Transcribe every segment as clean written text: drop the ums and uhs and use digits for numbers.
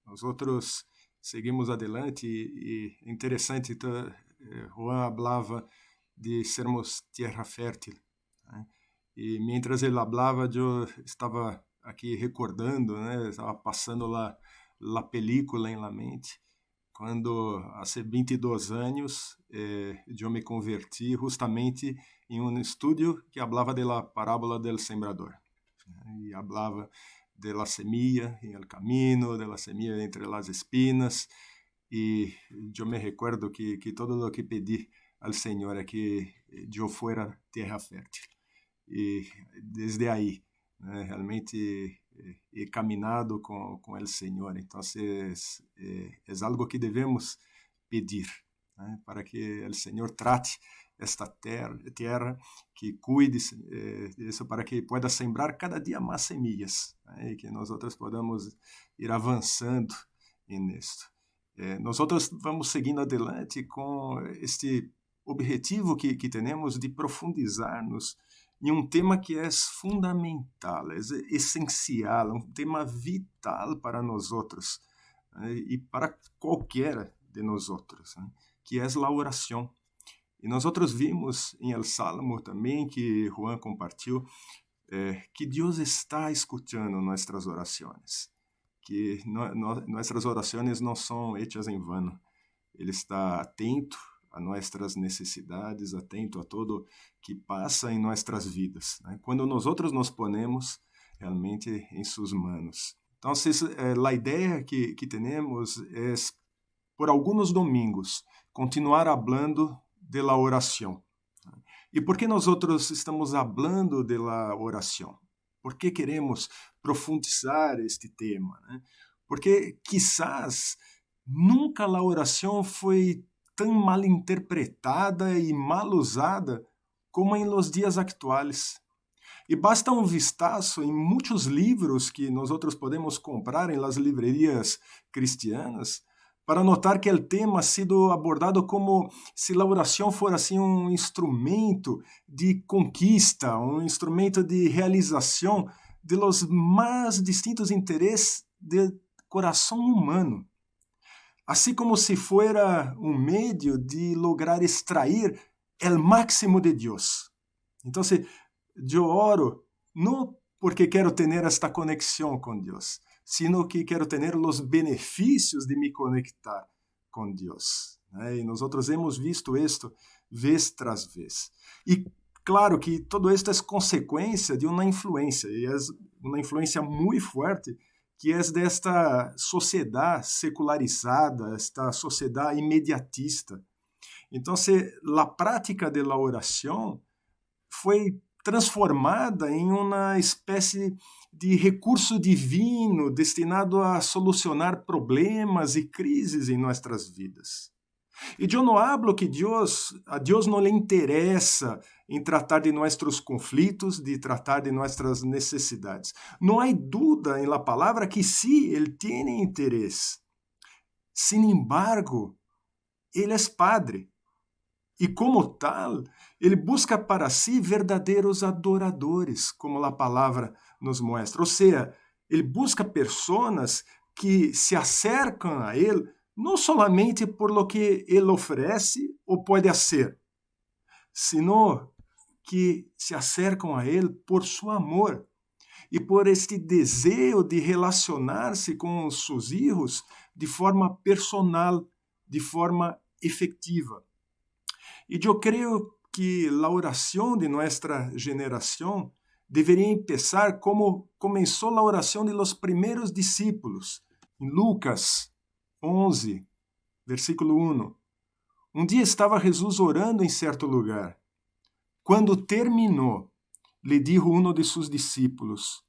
nós outros seguimos adelante e interessante, Juan falava de sermos terra fértil, né? E mientras ele falava, eu estava aqui recordando, né? Estava passando la película em la mente, quando há 22 anos eu me converti justamente em um estúdio que falava da parábola del sembrador, né? E falava de la semilla en el camino, de la semilla entre las espinas, y yo me recuerdo que todo lo que pedí al Señor es que yo fuera tierra fértil. Y desde ahí, né, realmente he caminado com el Señor. Entonces, es algo que debemos pedir, né, para que el Señor trate esta terra, que cuide disso, para que pueda sembrar cada dia mais semillas, né, e que nós outros podamos ir avançando nisso. Nós outros vamos seguindo adelante com este objetivo que temos de profundizar-nos em um tema que é fundamental, é essencial, um tema vital para nós outros, né, e para qualquer de nós outros, né, que é a oração. E nós outros vimos em El Salmo também, que Juan compartilhou, que Deus está escutando nossas orações, que nossas orações não são hechas em vano. Ele está atento a nossas necessidades, atento a tudo que passa em nossas vidas, né? Quando nós outros nos ponemos realmente em suas mãos. Então, a ideia que temos é, por alguns domingos, continuar falando de la oração. E por que nós outros estamos falando de la oração? Por que queremos profundizar este tema, né? Porque quizás nunca a oração foi tão mal interpretada e mal usada como em los dias atuais. E basta um vistazo em muitos livros que nós outros podemos comprar em las livrarias cristianas para notar que o tema ha sido abordado como se a oração fosse assim um instrumento de conquista, um instrumento de realização de los mais distintos interesses do coração humano, assim como se fuera um meio de lograr extrair o máximo de Deus. Então, eu oro não porque quero ter esta conexão com Deus, sino que quero ter os benefícios de me conectar com Deus, né? E nós outros hemos visto isto vez tras vez. E claro que todo isto é consequência de uma influência, e é uma influência muito forte, que é desta sociedade secularizada, esta sociedade imediatista. Então, a prática da oração foi transformada em uma espécie de recurso divino destinado a solucionar problemas e crises em nossas vidas. E eu não hablo que a Deus não lhe interessa em tratar de nossos conflitos, de tratar de nossas necessidades. Não há dúvida em la palavra que sim, Ele tem interesse. Sin embargo, Ele é Padre. E como tal, Ele busca para si verdadeiros adoradores, como a palavra nos mostra. Ou seja, Ele busca pessoas que se acercam a Ele não solamente por lo que Ele oferece ou pode fazer, sino que se acercam a Ele por seu amor e por este desejo de relacionar-se com os seus filhos de forma personal, de forma efetiva. E eu creio que a oração de nossa geração deveria começar como começou a oração de los primeiros discípulos, em Lucas 11, versículo 1. Um dia estava Jesus orando em certo lugar. Quando terminou, lhe dijo um de seus discípulos: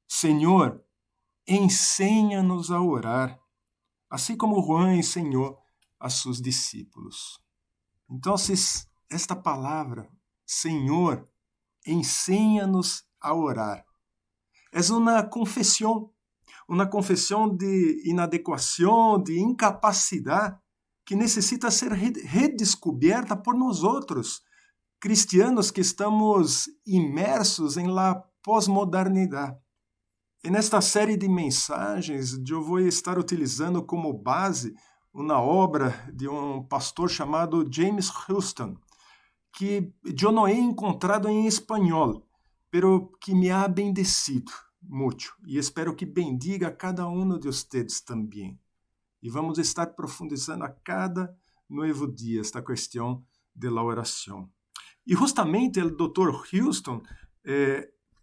Senhor, ensina-nos a orar, assim como Juan ensinou a seus discípulos. Então, esta palavra, Senhor, ensina-nos a orar, é uma confissão de inadequação, de incapacidade, que necessita ser redescoberta por nós outros, cristianos que estamos imersos em la pós-modernidade. E nesta série de mensagens, eu vou estar utilizando como base uma obra de um pastor chamado James Houston, que eu não he encontrado em espanhol, pero que me ha bendecido muito. E espero que bendiga a cada um de vocês também. E vamos estar profundizando a cada novo dia esta questão da oração. E justamente o Dr. Houston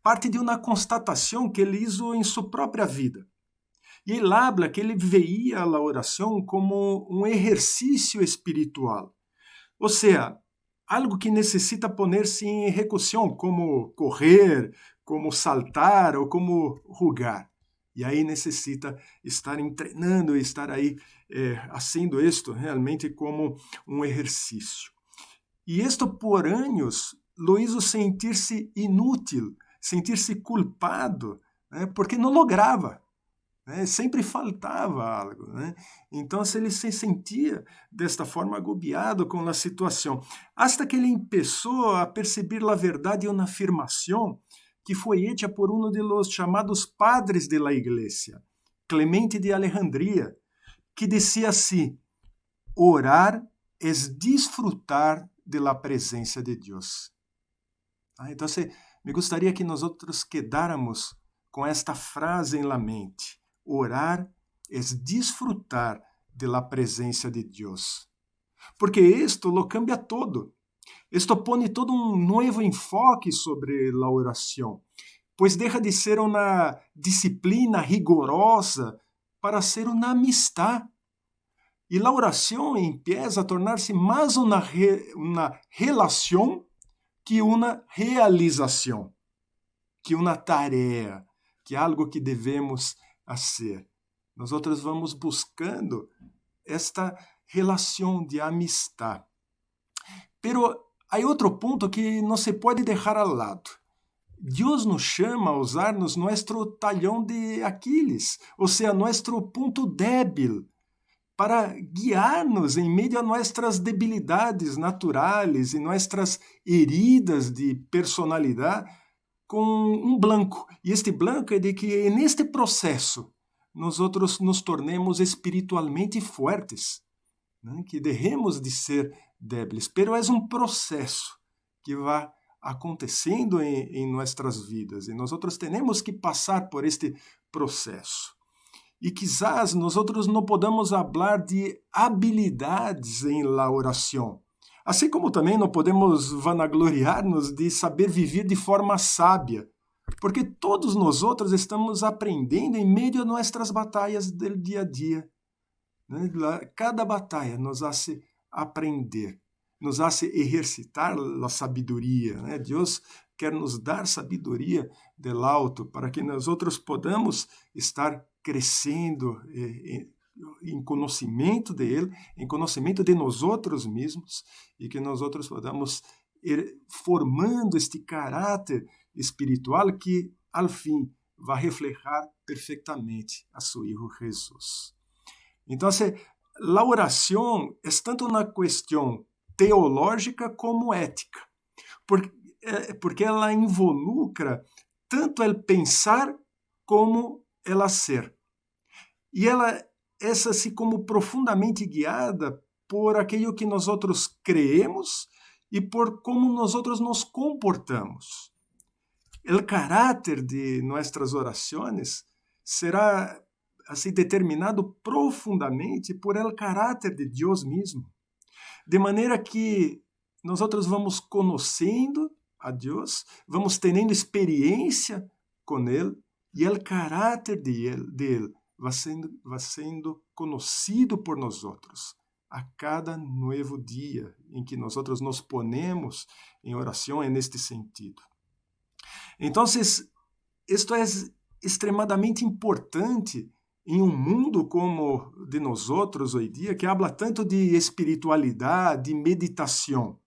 parte de uma constatação que ele hizo em sua própria vida. E ele habla que ele veía a oração como um exercício espiritual. Ou seja, algo que necessita poner-se em execução, como correr, como saltar ou como rugar. E aí necessita estar treinando, estar aí fazendo isto realmente como um exercício. E isto por anos lo hizo sentir-se inútil, sentir-se culpado, né, porque não lograva. Sempre faltava algo. Então, ele se sentia desta forma agobiado com a situação. Hasta que ele começou a perceber a verdade e uma afirmação que foi hecha por um de los chamados padres de la iglesia, Clemente de Alejandría, que dizia assim: orar es disfrutar de la presença de Deus. Então, me gostaria que nós quedáramos com esta frase em la mente. Orar es disfrutar de la presença de Deus. Porque isto lo cambia todo. Isto põe todo um novo enfoque sobre a oração, pois deixa de ser uma disciplina rigorosa para ser uma amistad. E a oração empieza a tornar-se mais uma relação que uma realização, que uma tarefa, que algo que devemos fazer. Nós vamos buscando esta relação de amistad. Pero há outro ponto que não se pode deixar ao lado. Deus nos chama a usar-nos nosso talhão de Aquiles, ou seja, nosso ponto débil, para guiar-nos em meio a nossas debilidades naturais e nossas heridas de personalidade com um blanco. E este blanco é de que, neste processo, nós nos tornemos espiritualmente fortes, que deixemos de ser débeis. Pero é um processo que vai acontecendo em nossas vidas e nós temos que passar por este processo. E quizás nós não podamos falar de habilidades em la oração, assim como também não podemos vanagloriar-nos de saber viver de forma sábia, porque todos nós estamos aprendendo em meio a nossas batalhas do dia a dia. Cada batalha nos hace aprender, nos hace exercitar a sabedoria. Deus quer nos dar sabedoria del alto para que nós podamos estar crescendo em conhecimento de Ele, em conhecimento de nós mesmos, e que nós podamos ir formando este caráter espiritual que, ao fim, vai reflejar perfeitamente a seu Hijo Jesus. Então, a oração é tanto uma questão teológica como ética, porque ela involucra tanto o pensar como o hacer. E ela é assim como profundamente guiada por aquilo que nós creemos e por como nós nos comportamos. O caráter de nossas orações será assim determinado profundamente por el caráter de Deus mesmo, de maneira que nós vamos conhecendo a Deus, vamos tendo experiência com Ele, e o caráter de Ele vai sendo conhecido por nós a cada novo dia em que nós nos ponemos em oração neste sentido. Então, isto é extremadamente importante em um mundo como de nós hoje dia, que habla tanto de espiritualidade, de meditação.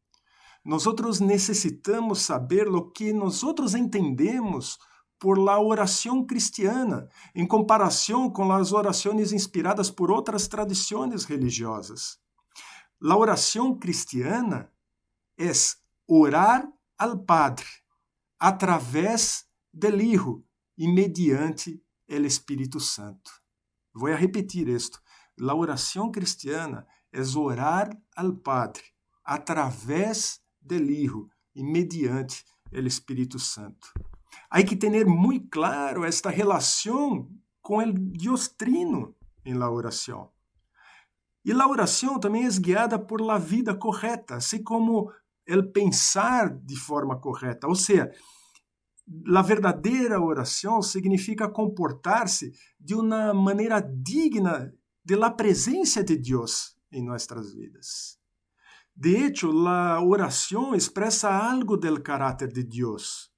Nós necessitamos saber o que nós entendemos por la oração cristiana, em comparação com as orações inspiradas por outras tradições religiosas. La oração cristiana é orar al Padre através del Hijo, y mediante el Espíritu Santo. Voy a repetir esto. La oración cristiana es orar al Padre a través del Hijo y mediante el Espíritu Santo. Hay que tener muy claro esta relación con el Dios Trino en la oración. E a oração também é guiada por la vida correta, assim como el pensar de forma correta. Ou seja, a verdadeira oração significa comportar-se de uma maneira digna de la presença de Deus em nossas vidas. De hecho, a oração expressa algo del caráter de Deus.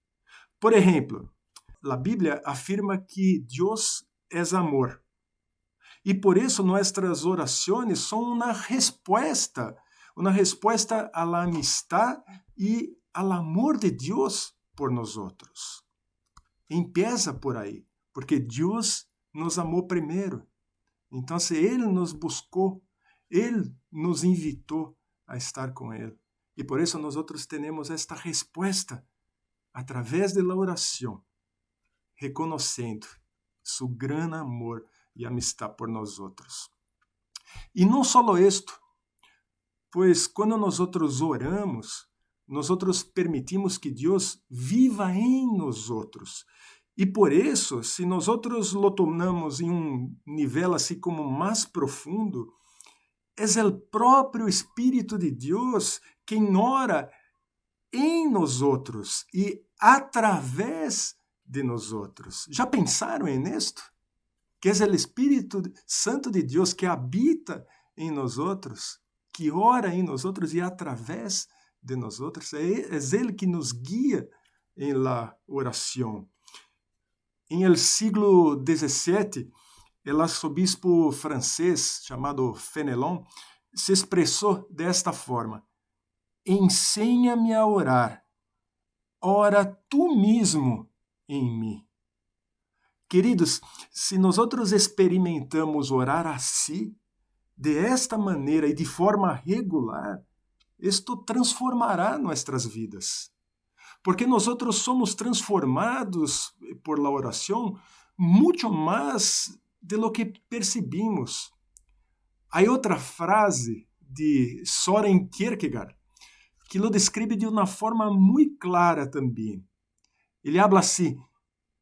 Por exemplo, a Bíblia afirma que Deus é amor. E por isso nossas orações são uma resposta à la amistad e ao amor de Deus por nós outros. Empieza por aí, porque Deus nos amou primeiro. Então, Ele nos buscou, Ele nos invitou a estar com Ele. E por isso nós temos esta resposta através da oração, reconhecendo seu grande amor e amistad por nós outros. E não só isto, pois quando nós oramos, nós permitimos que Deus viva em nós outros. E por isso, se nós lo tomamos em nível assim como mais profundo, é o próprio Espírito de Deus quem ora em nós outros e através de nós outros. Já pensaram nisto? Que é o Espírito Santo de Deus que habita em nós outros, que ora em nós outros e através de nós outros. É Ele que nos guia em la oração. Em el siglo XVII, o arcebispo francês chamado Fenelon se expressou desta forma: ensina-me a orar, ora tu mesmo em mim. Queridos, se nós experimentamos orar assim, de esta maneira e de forma regular, isto transformará nossas vidas. Porque nós somos transformados por la oração muito mais de lo que percebimos. Há outra frase de Søren Kierkegaard que lo descreve de uma forma muito clara também. Ele habla assim: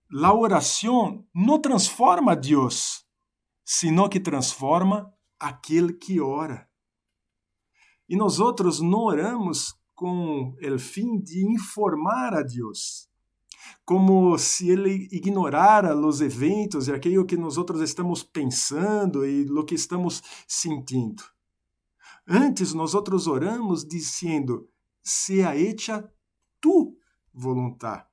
la oração não transforma a Deus, sino que transforma aquele que ora. E nós não oramos com o fim de informar a Deus, como se Ele ignorara os eventos e aquilo que nós estamos pensando e o que estamos sentindo. Antes, nós oramos dizendo: sea hecha tu voluntad,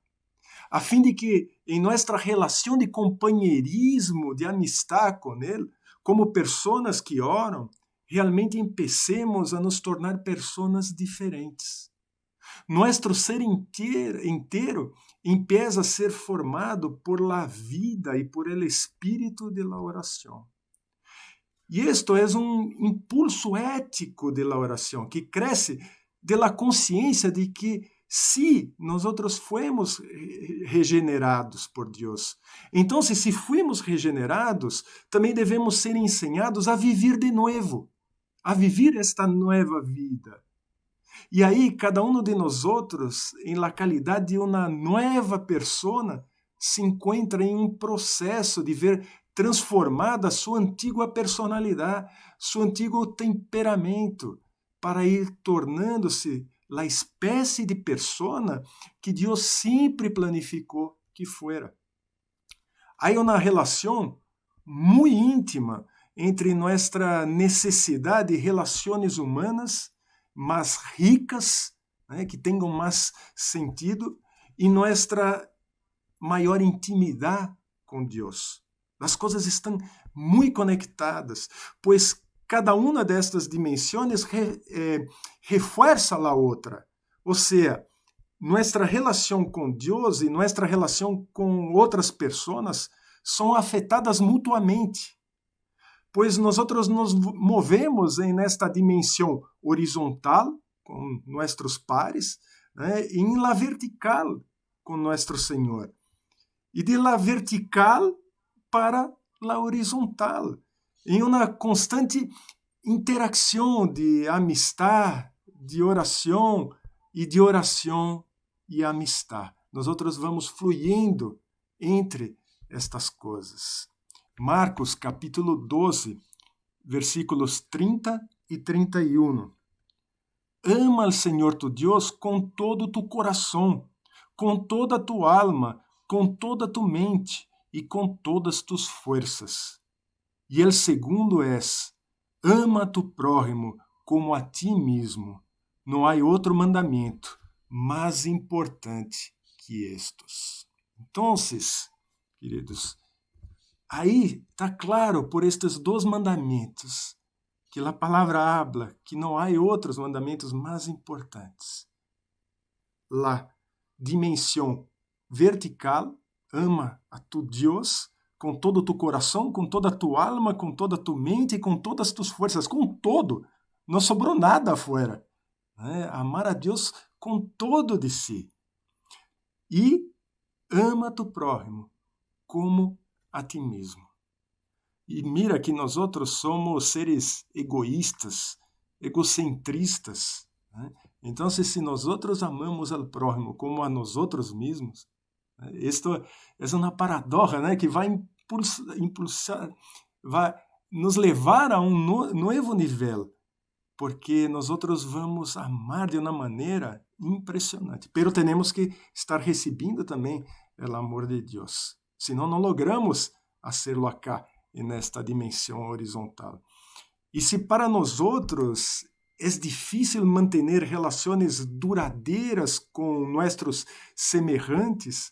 a fim de que em nossa relação de companheirismo, de amistad com Ele, como pessoas que oram, realmente empecemos a nos tornar pessoas diferentes. Nosso ser inteiro empieza a ser formado por la vida e por el espírito de la oração. E isto é impulso ético de la oração, que cresce de la consciência de que se nós fomos regenerados por Deus, então se fomos regenerados, também devemos ser ensinados a viver de novo, a viver esta nova vida. E aí, cada de nós, em la calidade de uma nova persona, se encontra em processo de ver transformada sua antiga personalidade, seu antigo temperamento, para ir tornando-se a espécie de persona que Deus sempre planificou que fuera. Há uma relação muito íntima entre nossa necessidade de relações humanas mais ricas, que tenham mais sentido, e nossa maior intimidade com Deus. As coisas estão muito conectadas, pois cada uma destas dimensões reforça a outra. Ou seja, nossa relação com Deus e nossa relação com outras pessoas são afetadas mutuamente, pois nós nos movemos nesta dimensão horizontal com nossos pares, e em la vertical com nosso Senhor. e de la vertical para la horizontal, em uma constante interação de amistad, de oração e amistad. Nós vamos fluyendo entre estas coisas. Marcos capítulo 12, versículos 30 e 31. Ama al Senhor tu Deus com todo tu coração, com toda tu alma, com toda tu mente e com todas tus fuerzas. E el segundo es, ama a tu prójimo como a ti mesmo. Não há outro mandamento mais importante que estes. Então, queridos, aí está claro por estes dois mandamentos que a palavra habla que não há outros mandamentos mais importantes. La dimensão vertical, ama a tu Deus com todo tu coração, com toda tu alma, com toda tu mente e com todas tus forças, com todo. Não sobrou nada afuera. Amar a Deus com todo de si. E ama tu prójimo como a ti mesmo. E mira que nós somos seres egoístas, egocentristas. Então, se nós amamos ao prójimo como a nós mesmos, isto é uma paradoxa, que vai impulsar, vai nos levar a novo nível, porque nós vamos amar de uma maneira impressionante. Pero temos que estar recebendo também o amor de Deus, senão não logramos hacerlo acá, nesta dimensão horizontal. E se para nós é difícil manter relações duradeiras com nossos semelhantes,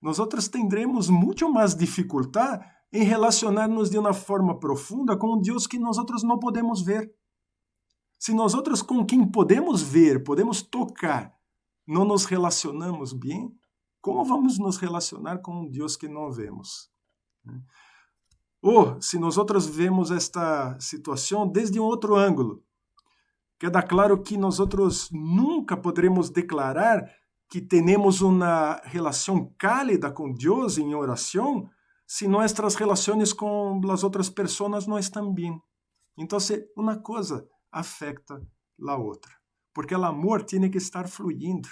nós tendremos muito mais dificuldade em relacionar-nos de uma forma profunda com um Deus que nós não podemos ver. Se nós com quem podemos ver, podemos tocar, não nos relacionamos bem, como vamos nos relacionar com um Deus que não vemos? Ou, se nós vemos esta situação desde um outro ângulo, queda claro que nós nunca poderemos declarar que temos uma relação cálida com Deus em oração se nossas relações com as outras pessoas não estão bem. Então, uma coisa afeta a outra, porque o amor tem que estar fluindo,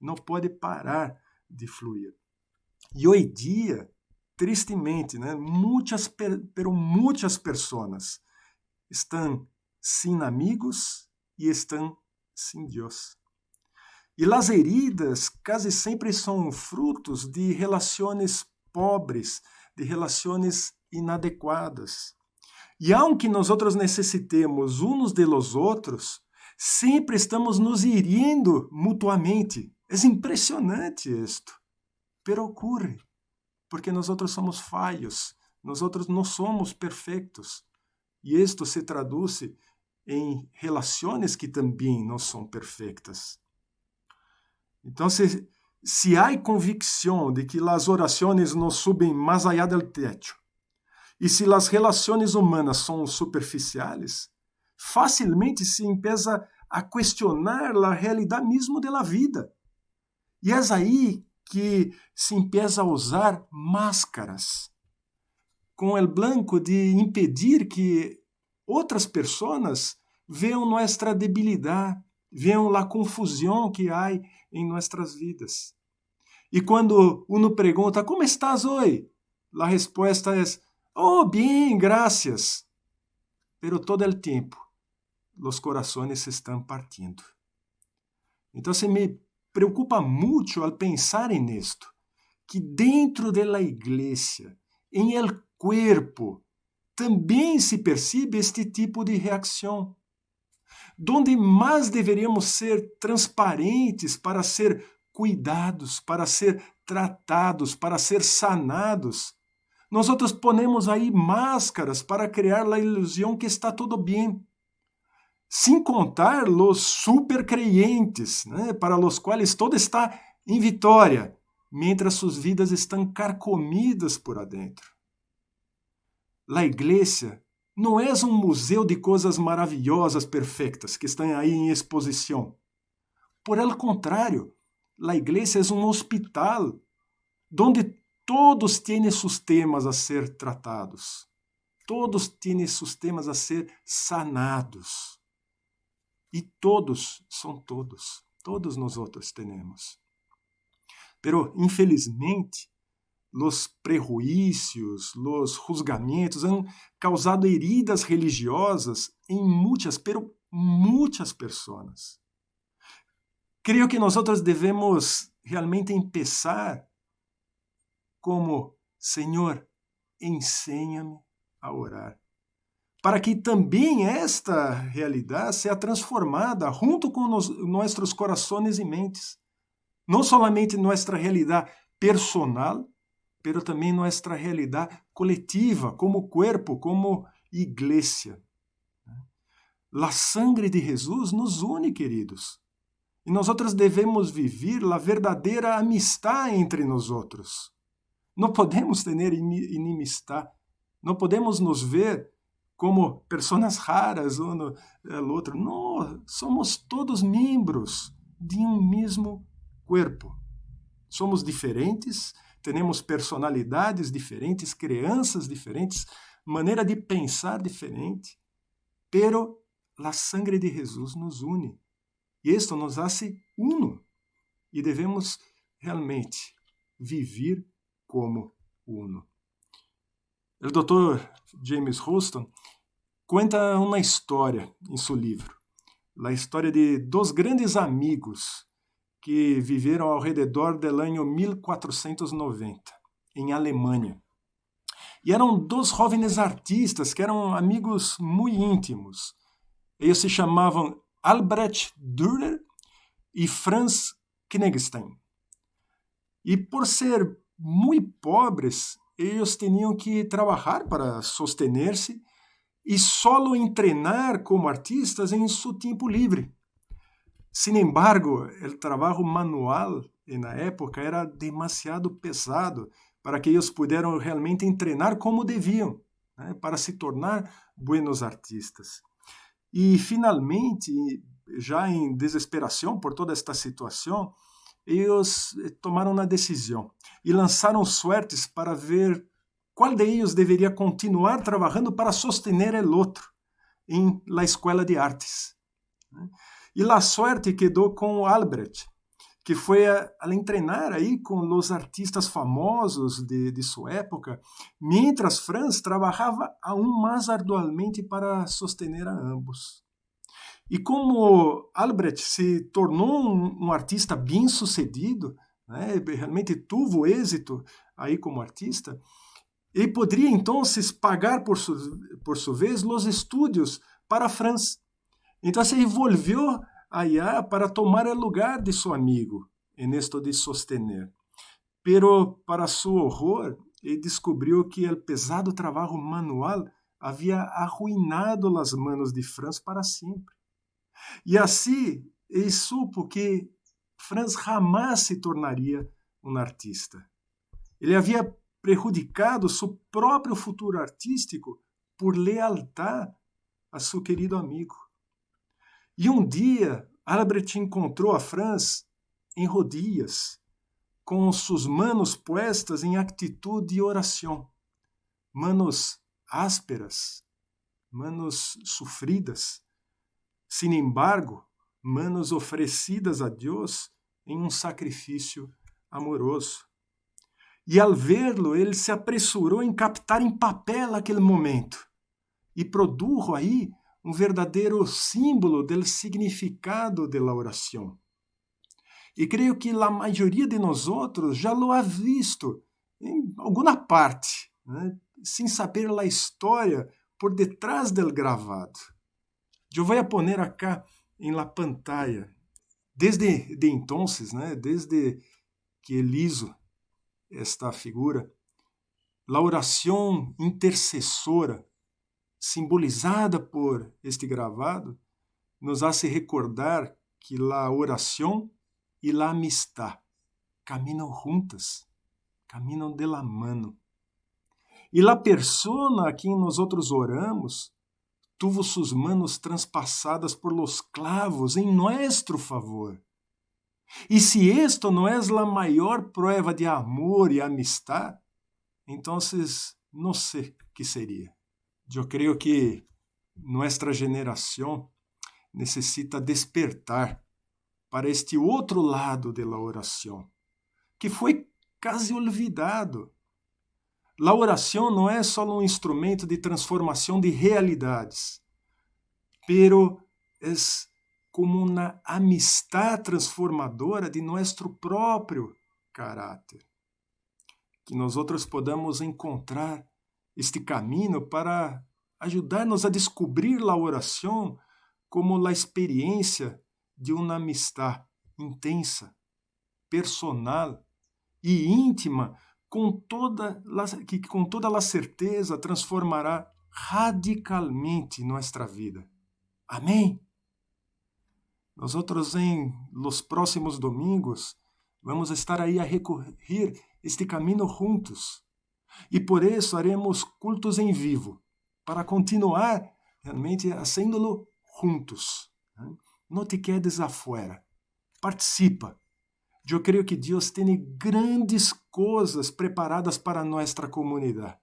não pode parar de fluir. E hoje dia, tristemente, muitas pessoas estão sem amigos e estão sem Deus. E as heridas quase sempre são frutos de relações pobres, de relações inadequadas. E aunque nós necessitemos uns de los outros, sempre estamos nos hirindo mutuamente. É impressionante isto, pero ocorre, porque nós somos falhos, nós não somos perfeitos. E isto se traduz em relações que também não são perfeitas. Então, se há convicção de que as orações não subem mais allá del techo, e se as relações humanas são superficiais, facilmente se empieza a questionar a realidade mesmo da vida. E é aí que se empieza a usar máscaras, com o blanco de impedir que outras pessoas vejam nossa debilidade, vejam a confusão que há em nossas vidas. E quando uno pergunta, como estás hoje? A resposta é, oh, bem, graças. Pero todo el tempo, os corações se estão partindo. Então, se me preocupa muito al pensar en esto, que dentro de la iglesia, en el cuerpo, também se percebe este tipo de reação, donde mais deveríamos ser transparentes para ser cuidados, para ser tratados, para ser sanados. Nós ponemos aí máscaras para criar a ilusão que está tudo bem. Sem contar os supercreyentes, para os quais todo está em vitória, mientras suas vidas estão carcomidas por adentro. A igreja não é um museu de coisas maravilhosas, perfeitas, que estão aí em exposição. Por el contrário, a igreja é um hospital, onde todos têm seus temas a ser tratados. Todos têm seus temas a ser sanados. E todos são todos. Todos nós outros temos. Pero, infelizmente, os prejuízos, os juzgamentos han causado heridas religiosas em muitas pessoas. Creio que nós devemos realmente empezar como, Senhor, ensina-me a orar, para que também esta realidade seja transformada junto com nossos corações e mentes. Não somente nossa realidade personal, pero também nossa realidade coletiva, como corpo, como igreja. A sangre de Jesus nos une, queridos. E nós devemos viver a verdadeira amistade entre nós. Não podemos ter inimistade. Não podemos nos ver como pessoas raras um no outro. Não, somos todos membros de mesmo corpo. Somos diferentes, temos personalidades diferentes, crianças diferentes, maneira de pensar diferente, pero a sangre de Jesus nos une. E isto nos hace uno. E devemos realmente viver como uno. O Dr. James Houston conta uma história em seu livro. A história de dois grandes amigos que viveram ao redor do ano 1490, em Alemanha. E eram dois jovens artistas que eram amigos muito íntimos. Eles se chamavam Albrecht Dürer e Franz Knigstein. E por ser muito pobres, eles tinham que trabalhar para sostener-se e solo entrenar como artistas em seu tempo livre. Sin embargo, o trabalho manual na época era demasiado pesado para que eles pudieran realmente entrenar como deviam, para se tornar buenos artistas. E finalmente, já em desesperação por toda esta situação, eles tomaram uma decisão e lançaram suertes para ver qual de eles deveria continuar trabalhando para sostener o outro em la escola de artes. E a sorte quedou com Albrecht, que foi a entrenar aí com os artistas famosos de sua época, mientras Franz trabalhava aún mais arduamente para sostener a ambos. E como Albrecht se tornou um artista bem-sucedido, realmente teve êxito aí como artista, ele poderia então pagar por sua vez os estudos para Franz. Então se envolveu allá para tomar o lugar de seu amigo en esto de sostener. Pero para seu horror, ele descobriu que o pesado trabalho manual havia arruinado as manos de Franz para sempre. E assim, ele supo que Franz jamais se tornaria um artista. Ele havia prejudicado seu próprio futuro artístico por lealtad a seu querido amigo. E um dia, Albrecht encontrou a Franz em rodillas, com suas manos puestas em atitude de oração. Manos ásperas, manos sofridas. Sin embargo, manos oferecidas a Deus em um sacrifício amoroso. E ao vê-lo, ele se apressurou em captar em papel aquele momento e produjo aí um verdadeiro símbolo do significado da oração. E creio que a maioria de nós já lo ha visto em alguma parte, sem saber a história por detrás del gravado. Eu vou poner acá em la pantalla. Desde entonces, desde que ele hizo esta figura, a oração intercessora, simbolizada por este gravado, nos hace recordar que a oração e a amistad caminham juntas, caminham de la mano. E a persona a quem nós oramos tuvo suas manos transpassadas por los clavos em nuestro favor. E se esto não é a maior prova de amor e amistad, então não sei o que seria. Eu creio que nossa geração necessita despertar para este outro lado da oração, que foi quase olvidado. A oração não é só um instrumento de transformação de realidades, pero é como uma amistad transformadora de nosso próprio caráter. Que nós podamos encontrar este caminho para ajudar-nos a descobrir a oração como a experiência de uma amistad intensa, personal e íntima, que com toda a certeza transformará radicalmente nossa vida. Amém? Nós em los próximos domingos vamos estar aí a recorrer este caminho juntos. E por isso haremos cultos em vivo, para continuar realmente fazendo-lo juntos. Não te quedes afuera. Participa. Eu creio que Deus tem grandes coisas preparadas para nossa comunidade.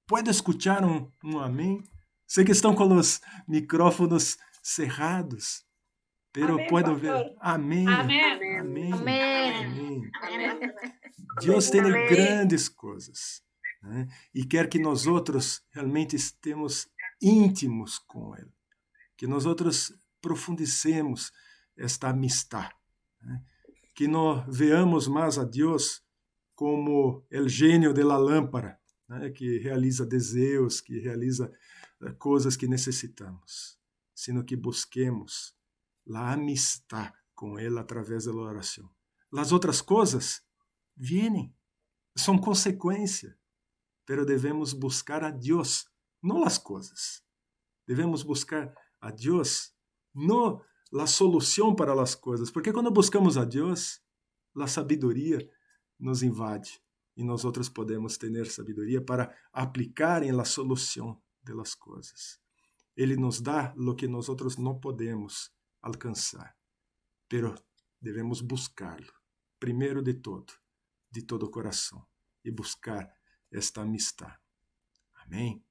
Pode escutar um amém? Sei que estão com os micrófonos cerrados, pero amém, puedo pastor. ver. Amém. Amém. Amém. Amém. Amém. Deus tem grandes coisas, né? E quer que nós realmente estemos íntimos com Ele, que nós profundicemos esta amistad, né? Que não veamos mais a Deus como o gênio de la lâmpada, né? Que realiza desejos, que realiza coisas que necessitamos, sino que busquemos a amistad com Ele através da oração. As outras coisas vienen, são consequência, pero devemos buscar a Deus, não as coisas. Devemos buscar a Deus, não a solução para as coisas, porque quando buscamos a Deus, a sabedoria nos invade e nós podemos ter sabedoria para aplicar em la solução de las coisas. Ele nos dá o que nós não podemos alcançar, pero devemos buscá-lo, primeiro de todo o coração, e buscar esta amistad. Amém?